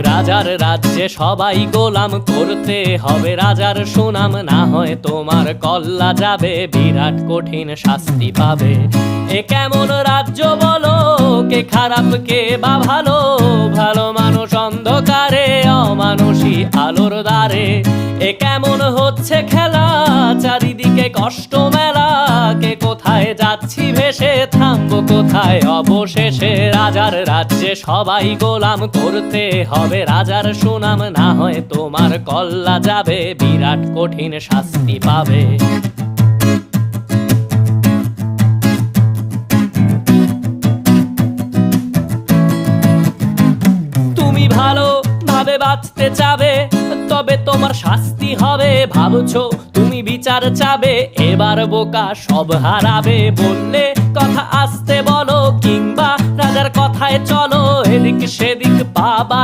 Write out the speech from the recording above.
রাজার রাজ্যে সবাই গোলাম, করতে হবে রাজার সুনাম, না হয় তোমার কল্লা যাবে, বিরাট কঠিন শাস্তি পাবে। এ কেমন রাজ্য বলো, কে খারাপ কে বা ভালো, ভালো মানুষ অন্ধকারে, অমানুষী আলোর দ্বারে। এ কেমন হচ্ছে খেলা, চারিদিকে কষ্ট মেলা, কে কোথায় যাচ্ছি ভেসে, থামবো কোথায় অবশেষে। রাজার রাজ্যে সবাই গোলাম, করতে হবে রাজার সুনাম, না হয় তোমার কল্লা যাবে, বিরাট কঠিন শাস্তি পাবে। তুমি ভালো ভাবে বাঁচতে চাবে, তবে তোমার শাস্তি হবে। ভাবছো তুমি বিচার চাবে, এবার বোকা সব হারাবে। বললে কথা আসতে বলো, কিংবা রাজার কথায় চলো, এদিক সেদিক বাবা